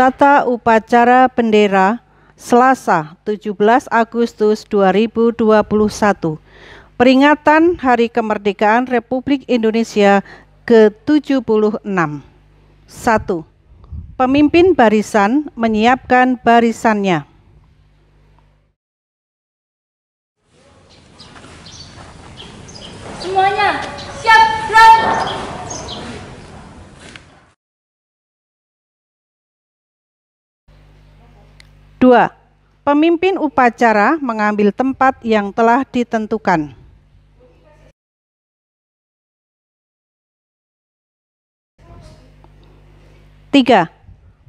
Tata Upacara Bendera Selasa 17 Agustus 2021. Peringatan Hari Kemerdekaan Republik Indonesia ke-76. 1. Pemimpin barisan menyiapkan barisannya. Semuanya siap gerak. Dua, pemimpin upacara mengambil tempat yang telah ditentukan. Tiga,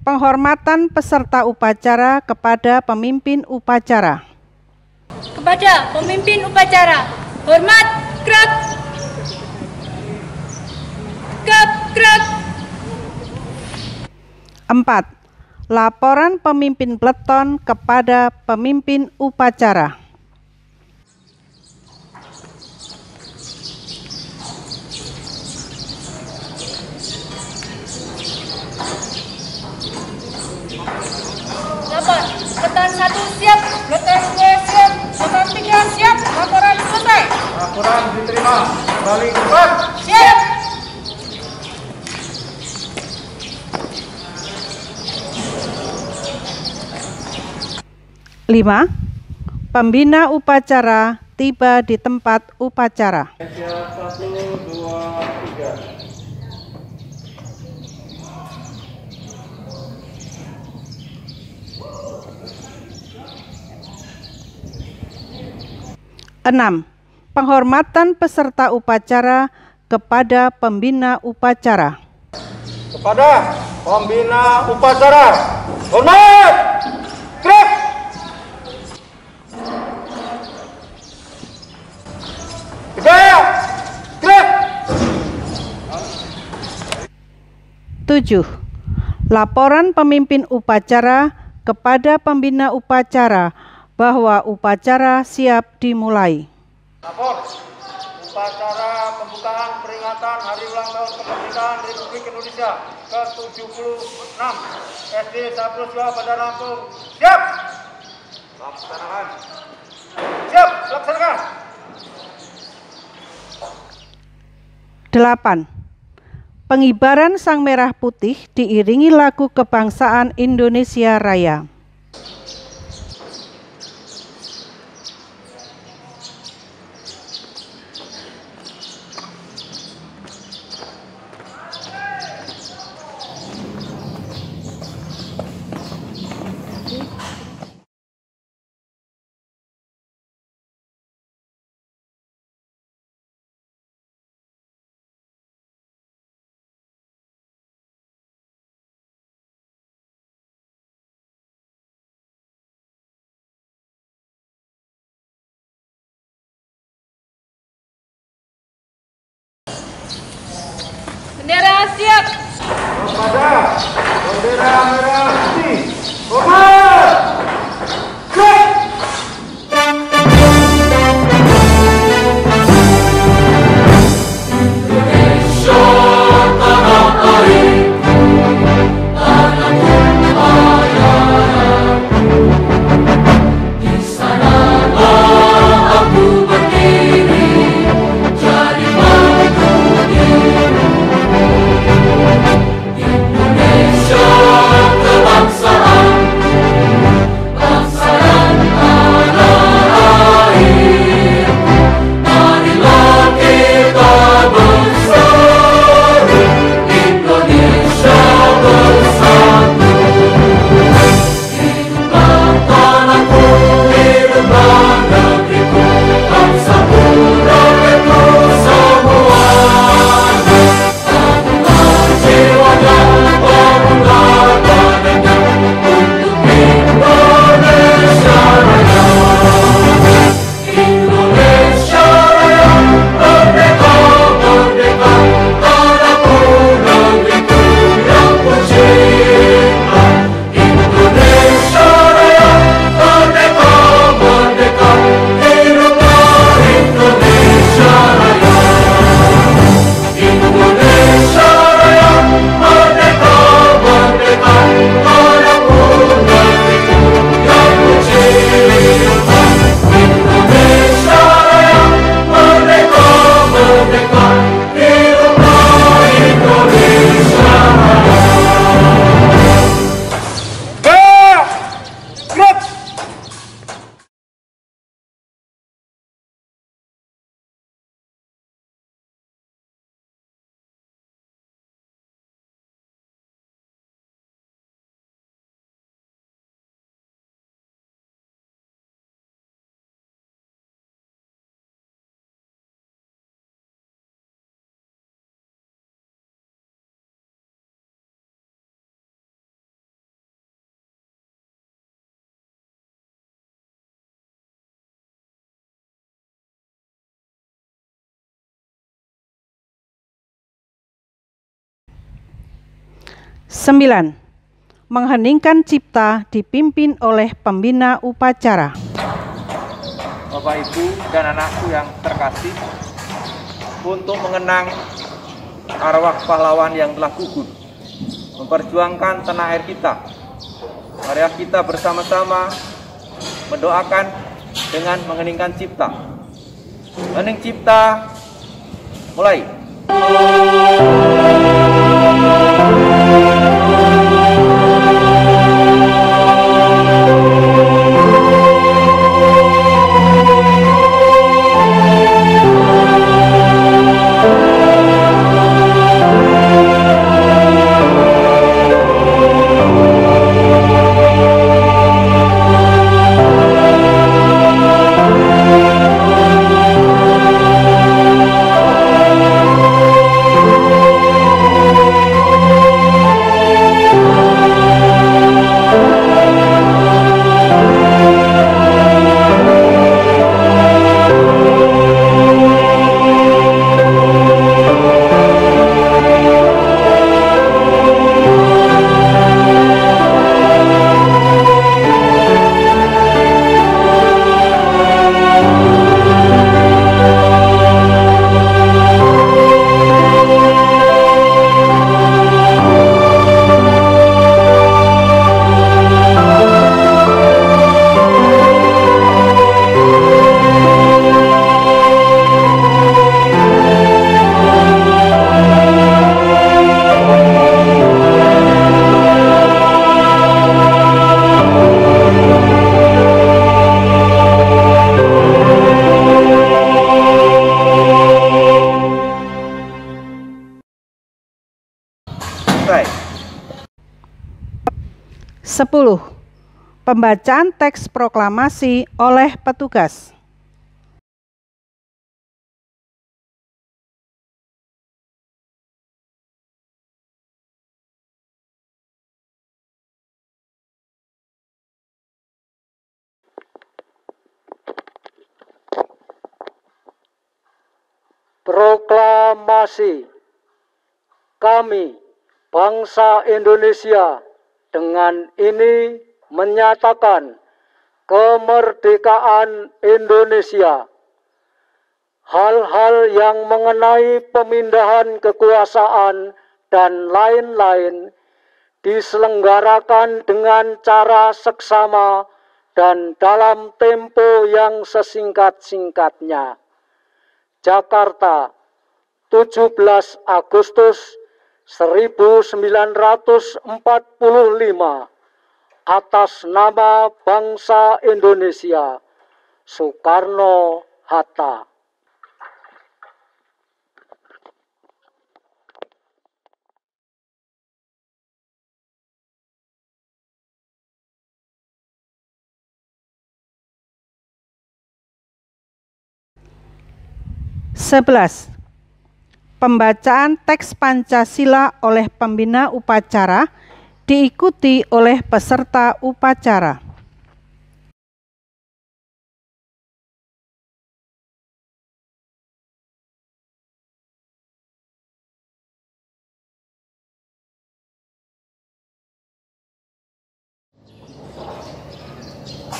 penghormatan peserta upacara kepada pemimpin upacara. Kepada pemimpin upacara, hormat, gerak. Gerak. 4. Laporan pemimpin peleton kepada pemimpin upacara. Lapor, peleton 1 siap, peleton 2 siap, peleton 3 siap, laporan selesai. Laporan diterima, kembali ke tempat. Siap. Lima, pembina upacara tiba di tempat upacara. 1, 2, 3. Enam, penghormatan peserta upacara kepada pembina upacara. Kepada pembina upacara, hormat, gerak. 3, gerak. 7. Laporan pemimpin upacara kepada pembina upacara bahwa upacara siap dimulai. Lapor, upacara pembukaan peringatan Hari Ulang Tahun Kemerdekaan Republik Indonesia ke-76 SD 102 Bandar Lampung. Siap. Laksanakan. Siap, laksanakan. 8. Pengibaran Sang Merah Putih diiringi lagu kebangsaan Indonesia Raya. Bendera siap. Kepada bendera merah putih, hormat, gerak. 9. Mengheningkan cipta dipimpin oleh pembina upacara. Bapak, Ibu, dan anakku yang terkasih, untuk mengenang arwah pahlawan yang telah gugur, memperjuangkan tanah air kita, mari kita bersama-sama mendoakan dengan mengheningkan cipta. Hening cipta, mulai. Selesai. 10. Pembacaan teks proklamasi oleh petugas. Proklamasi. Kami, bangsa Indonesia, dengan ini menyatakan kemerdekaan Indonesia. Hal-hal yang mengenai pemindahan kekuasaan dan lain-lain diselenggarakan dengan cara seksama dan dalam tempo yang sesingkat-singkatnya. Jakarta, 17 Agustus 1945, atas nama bangsa Indonesia, Soekarno-Hatta. Pembacaan teks Pancasila oleh pembina upacara diikuti oleh peserta upacara.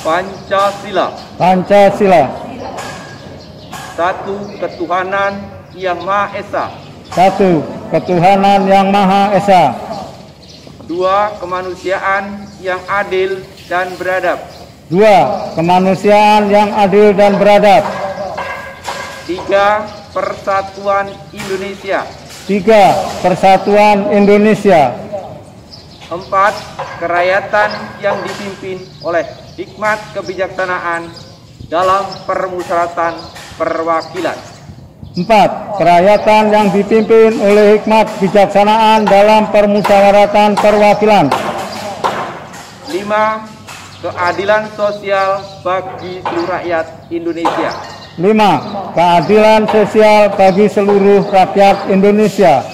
Pancasila. Pancasila. 1. Ketuhanan yang Maha Esa. 1. Ketuhanan yang Maha Esa. 2. Kemanusiaan yang adil dan beradab. 2. Kemanusiaan yang adil dan beradab. 3. Persatuan Indonesia. 3. Persatuan Indonesia. 4. Kerakyatan yang dipimpin oleh hikmat kebijaksanaan dalam permusyawaratan perwakilan. 4. Kerakyatan yang dipimpin oleh hikmat kebijaksanaan dalam permusyawaratan perwakilan. 5. Keadilan sosial bagi seluruh rakyat Indonesia. 5. Keadilan sosial bagi seluruh rakyat Indonesia.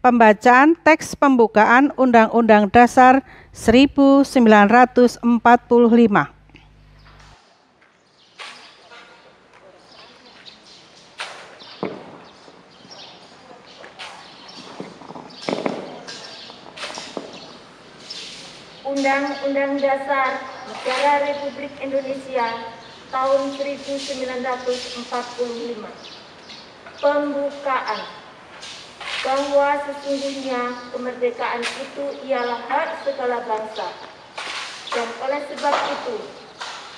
pembacaan teks pembukaan Undang-Undang Dasar 1945. Undang-Undang Dasar Negara Republik Indonesia tahun 1945. Pembukaan. Bahwa sesungguhnya kemerdekaan itu ialah hak segala bangsa. Dan oleh sebab itu,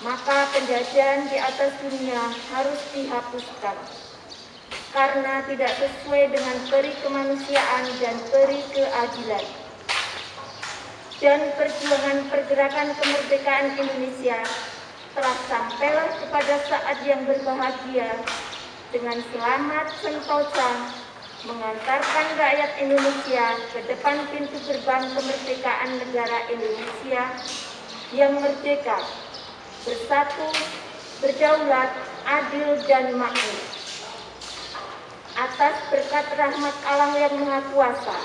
maka penjajahan di atas dunia harus dihapuskan. Karena tidak sesuai dengan peri kemanusiaan dan peri keadilan. Dan perjuangan pergerakan kemerdekaan Indonesia telah sampailah kepada saat yang berbahagia dengan selamat sentosa mengantarkan rakyat Indonesia ke depan pintu gerbang kemerdekaan negara Indonesia yang merdeka, bersatu, berdaulat, adil, dan makmur. Atas berkat rahmat Allah yang Maha Kuasa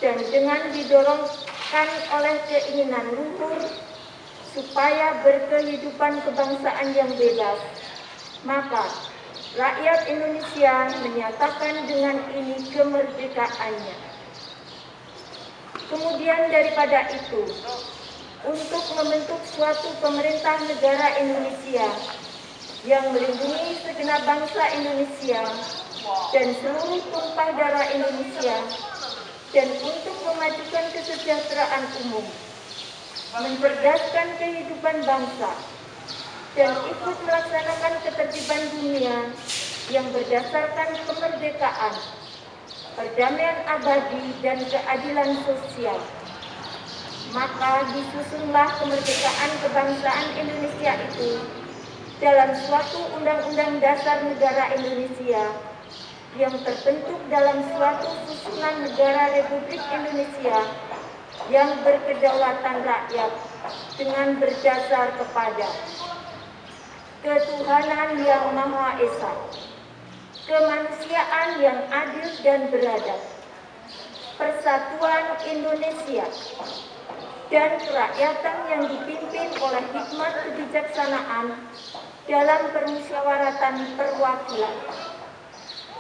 dan dengan didorongkan oleh keinginan luhur supaya berkehidupan kebangsaan yang bebas, maka rakyat Indonesia menyatakan dengan ini kemerdekaannya. Kemudian daripada itu, untuk membentuk suatu pemerintah negara Indonesia yang melindungi segenap bangsa Indonesia dan seluruh tumpah darah Indonesia, dan untuk memajukan kesejahteraan umum, mencerdaskan kehidupan bangsa, dan ikut melaksanakan ketertiban dunia yang berdasarkan kemerdekaan, perdamaian abadi, dan keadilan sosial. Maka disusunlah kemerdekaan kebangsaan Indonesia itu dalam suatu Undang-Undang Dasar Negara Indonesia yang terbentuk dalam suatu susunan negara Republik Indonesia yang berkedaulatan rakyat dengan berdasar kepada ketuhanan yang Maha Esa, kemanusiaan yang adil dan beradab, persatuan Indonesia, dan kerakyatan yang dipimpin oleh hikmat kebijaksanaan dalam permusyawaratan perwakilan,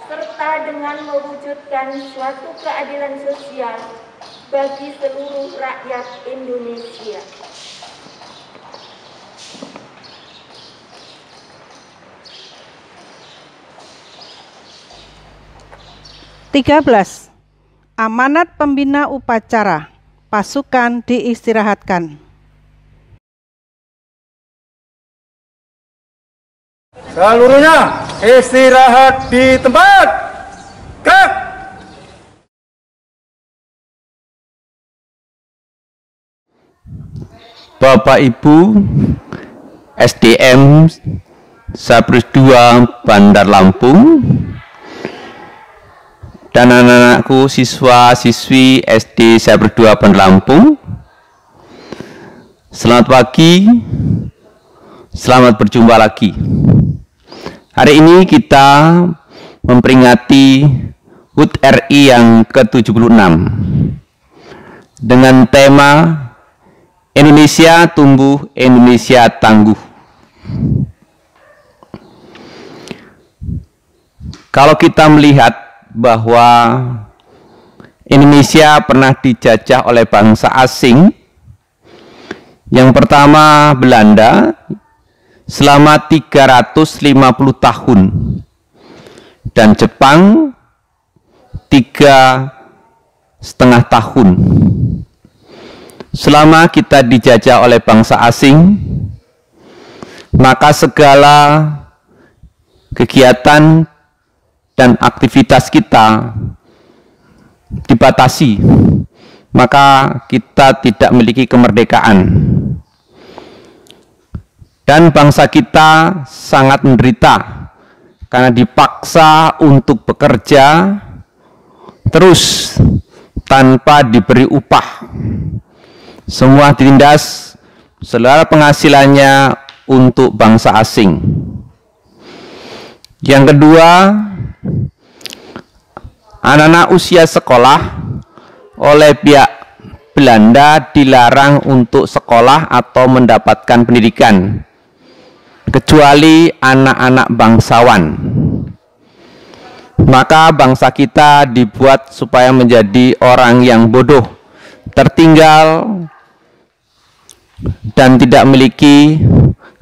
serta dengan mewujudkan suatu keadilan sosial bagi seluruh rakyat Indonesia. (13) Amanat pembina upacara. Pasukan diistirahatkan. Seluruhnya istirahat di tempat. Gerak. Bapak Ibu SDM Sabrus 2 Bandar Lampung dan anak-anakku siswa-siswi SD Sabrus 2 Bandar Lampung, selamat pagi, selamat berjumpa lagi. Hari ini kita memperingati HUT RI yang ke-76 dengan tema Indonesia tumbuh, Indonesia tangguh. Kalau kita melihat bahwa Indonesia pernah dijajah oleh bangsa asing, yang pertama Belanda selama 350 tahun dan Jepang 3,5 tahun. Selama kita dijajah oleh bangsa asing, maka segala kegiatan dan aktivitas kita dibatasi, maka kita tidak memiliki kemerdekaan. Dan bangsa kita sangat menderita karena dipaksa untuk bekerja terus tanpa diberi upah. Semua ditindas, segala penghasilannya untuk bangsa asing. Yang kedua, anak-anak usia sekolah oleh pihak Belanda dilarang untuk sekolah atau mendapatkan pendidikan, kecuali anak-anak bangsawan. Maka bangsa kita dibuat supaya menjadi orang yang bodoh, tertinggal, dan tidak memiliki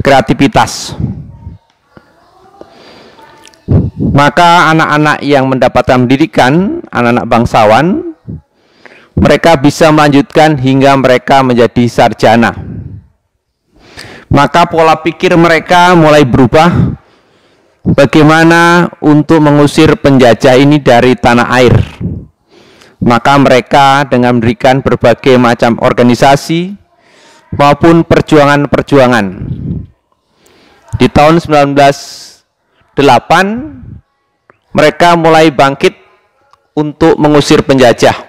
kreativitas. Maka anak-anak yang mendapatkan pendidikan, anak-anak bangsawan, mereka bisa melanjutkan hingga mereka menjadi sarjana. Maka pola pikir mereka mulai berubah, bagaimana untuk mengusir penjajah ini dari tanah air. Maka mereka dengan mendirikan berbagai macam organisasi maupun perjuangan-perjuangan. Di tahun 1908 mereka mulai bangkit untuk mengusir penjajah.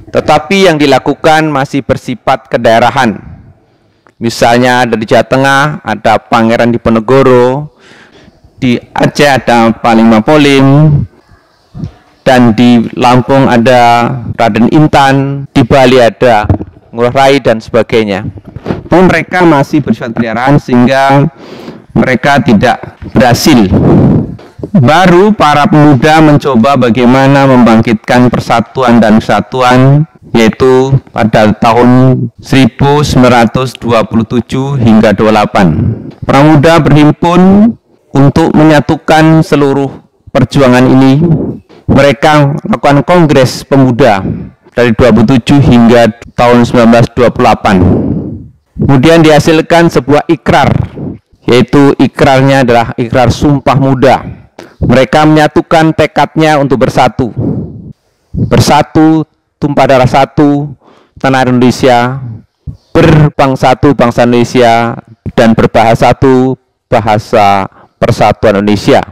Tetapi yang dilakukan masih bersifat kedaerahan. Misalnya ada di Jawa Tengah ada Pangeran Diponegoro, di Aceh ada Panglima Polim, dan di Lampung ada Raden Intan, di Bali ada Ngurah Rai dan sebagainya. Pun mereka masih bersifat kedaerahan sehingga mereka tidak berhasil. Baru para pemuda mencoba bagaimana membangkitkan persatuan dan kesatuan, yaitu pada tahun 1927 hingga 28. Para pemuda berhimpun untuk menyatukan seluruh perjuangan ini. Mereka melakukan kongres pemuda dari 27 hingga tahun 1928. Kemudian dihasilkan sebuah ikrar, yaitu ikrarnya adalah ikrar Sumpah Muda. Mereka menyatukan tekadnya untuk bersatu. Bersatu, tumpah darah satu, tanah Indonesia, berbangsa satu, bangsa Indonesia, dan berbahasa satu, bahasa persatuan Indonesia.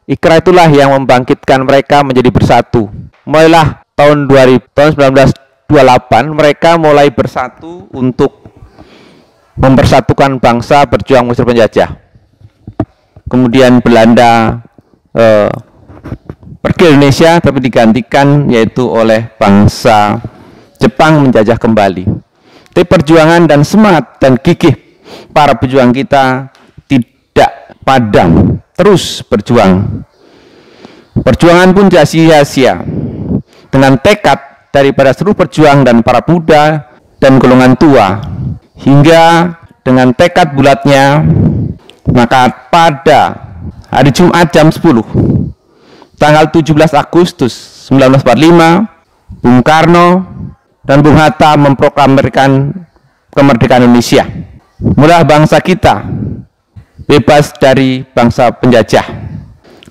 Ikrar itulah yang membangkitkan mereka menjadi bersatu. Mulailah tahun 1928 mereka mulai bersatu untuk mempersatukan bangsa, berjuang mengusir penjajah. Kemudian Belanda pergi Indonesia, tapi digantikan yaitu oleh bangsa Jepang menjajah kembali. Tapi perjuangan dan semangat dan gigih para pejuang kita tidak padam, terus berjuang. Perjuangan pun tidak sia-sia. Dengan tekad daripada seluruh perjuang dan para pemuda dan golongan tua, hingga dengan tekad bulatnya, maka pada hari Jumat jam 10 tanggal 17 Agustus 1945, Bung Karno dan Bung Hatta memproklamirkan kemerdekaan Indonesia. Mulai bangsa kita bebas dari bangsa penjajah.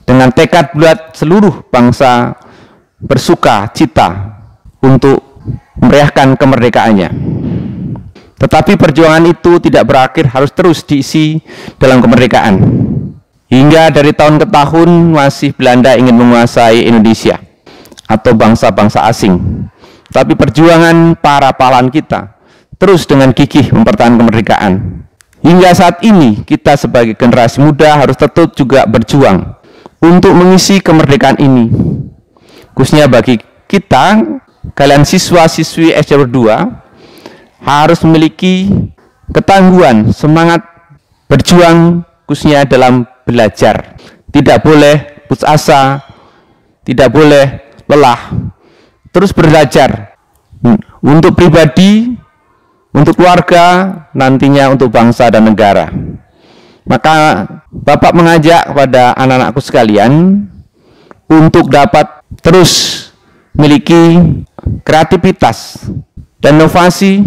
Dengan tekad bulat seluruh bangsa bersuka cita untuk merayakan kemerdekaannya. Tetapi perjuangan itu tidak berakhir, harus terus diisi dalam kemerdekaan. Hingga dari tahun ke tahun masih Belanda ingin menguasai Indonesia atau bangsa-bangsa asing. Tapi perjuangan para pahlawan kita terus dengan gigih mempertahankan kemerdekaan. Hingga saat ini kita sebagai generasi muda harus tetap juga berjuang untuk mengisi kemerdekaan ini. Khususnya bagi kita, kalian siswa-siswi SC2 harus memiliki ketangguhan, semangat berjuang khususnya dalam belajar. Tidak boleh putus asa, tidak boleh lelah, terus belajar untuk pribadi, untuk keluarga, nantinya untuk bangsa dan negara. Maka Bapak mengajak kepada anak-anakku sekalian untuk dapat terus memiliki kreativitas dan inovasi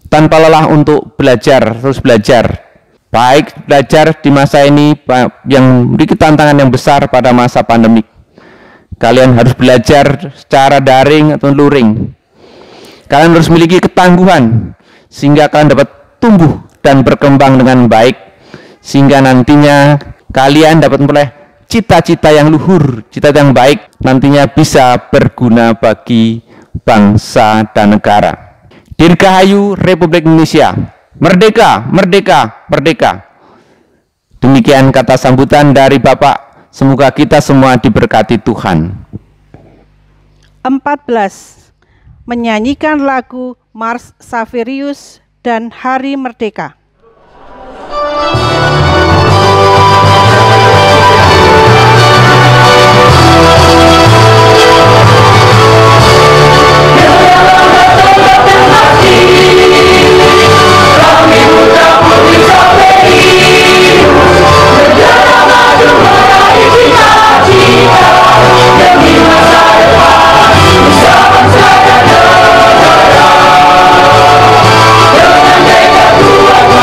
tanpa lelah untuk belajar, terus belajar. Baik belajar di masa ini yang memiliki tantangan yang besar pada masa pandemik. Kalian harus belajar secara daring atau luring. Kalian harus memiliki ketangguhan sehingga kalian dapat tumbuh dan berkembang dengan baik, sehingga nantinya kalian dapat memperoleh cita-cita yang luhur, cita-cita yang baik, nantinya bisa berguna bagi bangsa dan negara. Dirgahayu Republik Indonesia. Merdeka, merdeka, merdeka. Demikian kata sambutan dari Bapak Semoga kita semua diberkati Tuhan. 14. Menyanyikan lagu Mars Saverius dan Hari Merdeka. Dengan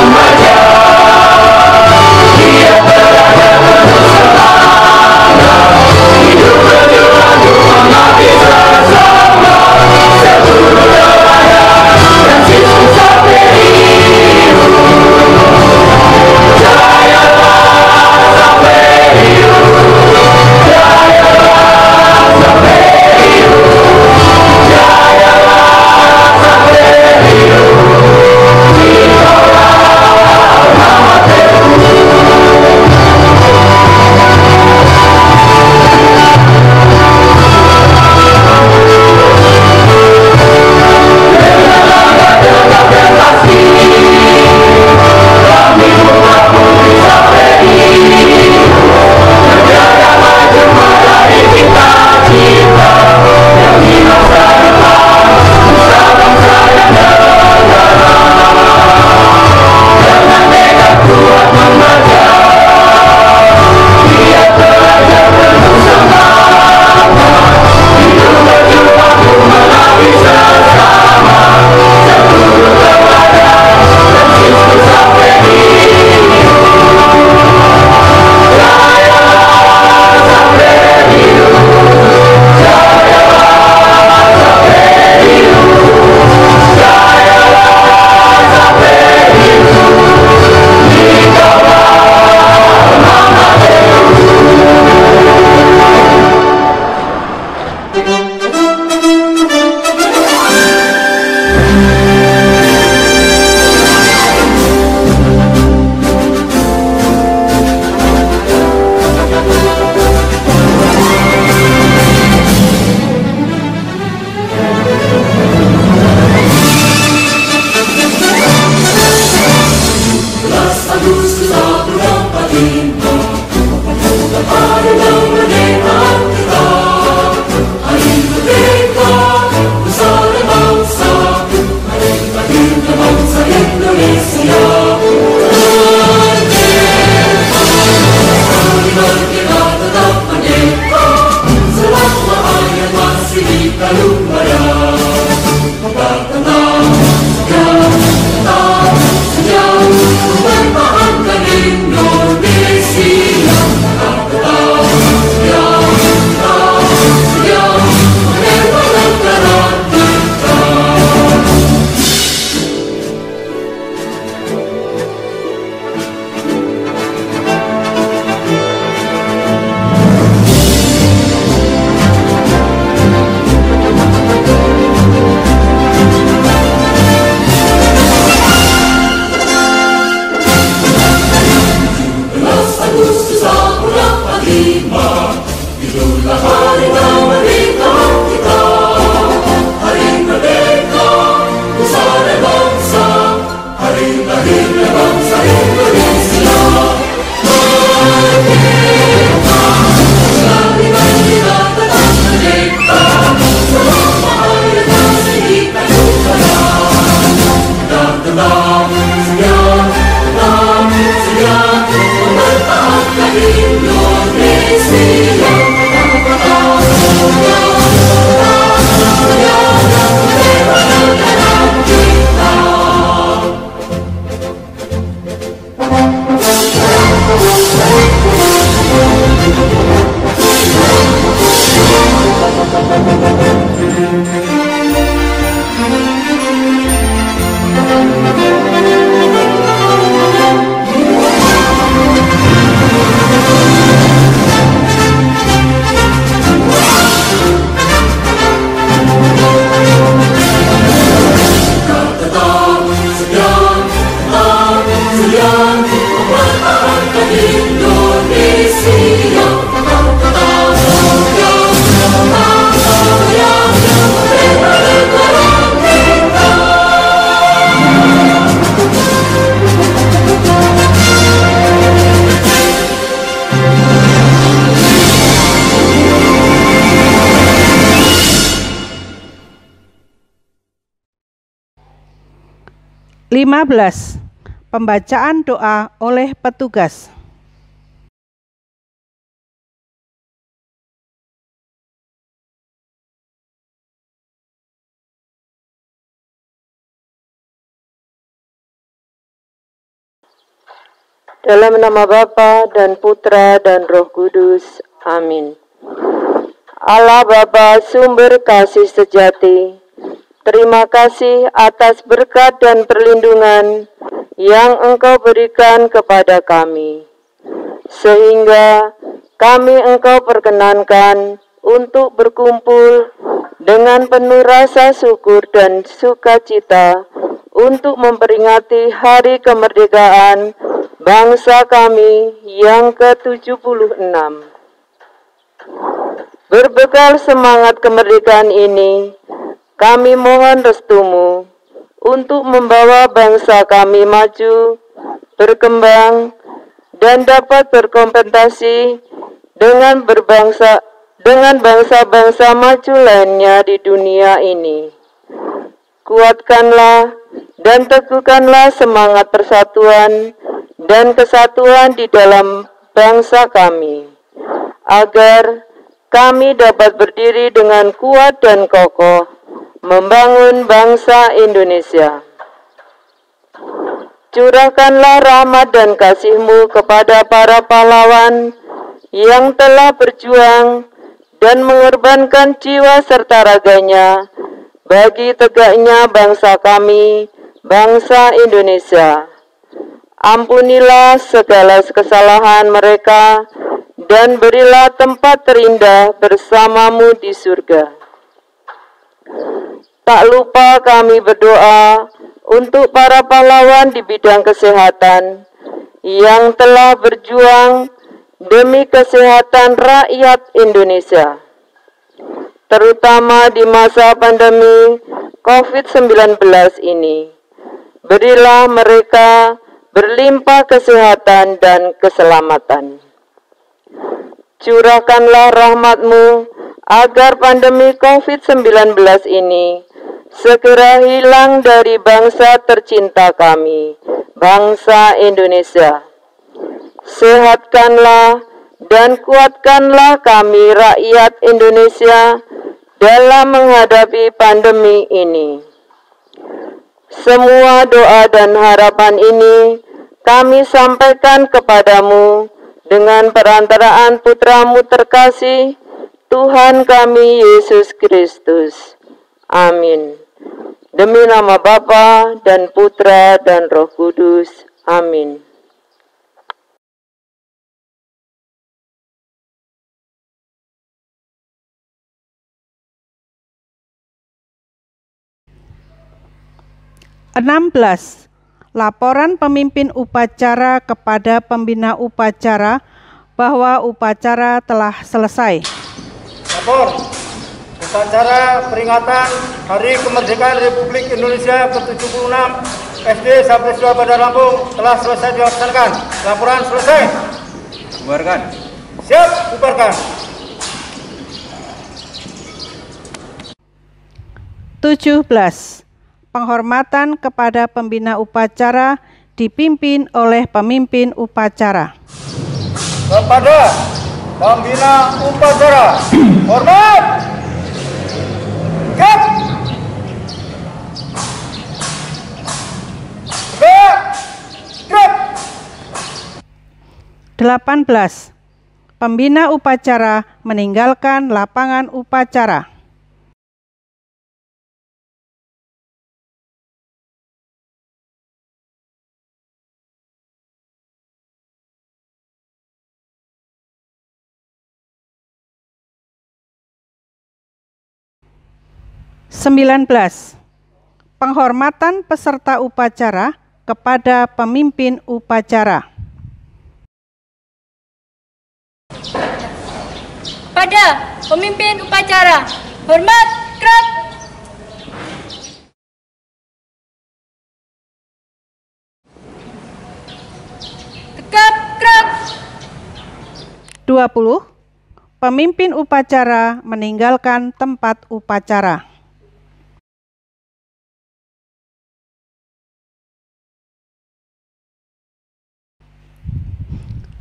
15. Pembacaan doa oleh petugas. Dalam nama Bapa dan Putra dan Roh Kudus. Amin. Allah Bapa, sumber kasih sejati, terima kasih atas berkat dan perlindungan yang Engkau berikan kepada kami, sehingga kami Engkau perkenankan untuk berkumpul dengan penuh rasa syukur dan sukacita untuk memperingati hari kemerdekaan bangsa kami yang ke-76. Berbekal semangat kemerdekaan ini, kami mohon restumu untuk membawa bangsa kami maju, berkembang, dan dapat berkompetisi dengan bangsa-bangsa maju lainnya di dunia ini. Kuatkanlah dan teguhkanlah semangat persatuan dan kesatuan di dalam bangsa kami, agar kami dapat berdiri dengan kuat dan kokoh membangun bangsa Indonesia. Curahkanlah rahmat dan kasih-Mu kepada para pahlawan yang telah berjuang dan mengorbankan jiwa serta raganya bagi tegaknya bangsa kami, bangsa Indonesia. Ampunilah segala kesalahan mereka dan berilah tempat terindah bersama-Mu di surga. Tak lupa kami berdoa untuk para pahlawan di bidang kesehatan yang telah berjuang demi kesehatan rakyat Indonesia, terutama di masa pandemi COVID-19 ini. Berilah mereka berlimpah kesehatan dan keselamatan. Curahkanlah rahmat-Mu agar pandemi COVID-19 ini segera hilang dari bangsa tercinta kami, bangsa Indonesia. Sehatkanlah dan kuatkanlah kami rakyat Indonesia dalam menghadapi pandemi ini. Semua doa dan harapan ini kami sampaikan kepadamu dengan perantaraan Putra-Mu terkasih, Tuhan kami Yesus Kristus. Amin. Demi nama Bapa dan Putra dan Roh Kudus. Amin. Laporan pemimpin upacara kepada pembina upacara bahwa upacara telah selesai. Lapor, upacara peringatan Hari Kemerdekaan Republik Indonesia ke-76 SD sampai Siswa Bandar Lampung telah selesai dilaksanakan. Laporan selesai. Bubarkan. Siap, bubarkan. 17. Penghormatan kepada pembina upacara dipimpin oleh pemimpin upacara. Kepada pembina upacara, hormat. Gap. Gap. 18. Pembina upacara meninggalkan lapangan upacara. 19. Penghormatan peserta upacara kepada pemimpin upacara. Pada pemimpin upacara, hormat, krap. Tegap, krap. 20. Pemimpin upacara meninggalkan tempat upacara.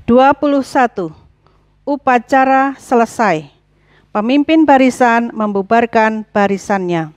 21. Upacara selesai. Pemimpin barisan membubarkan barisannya.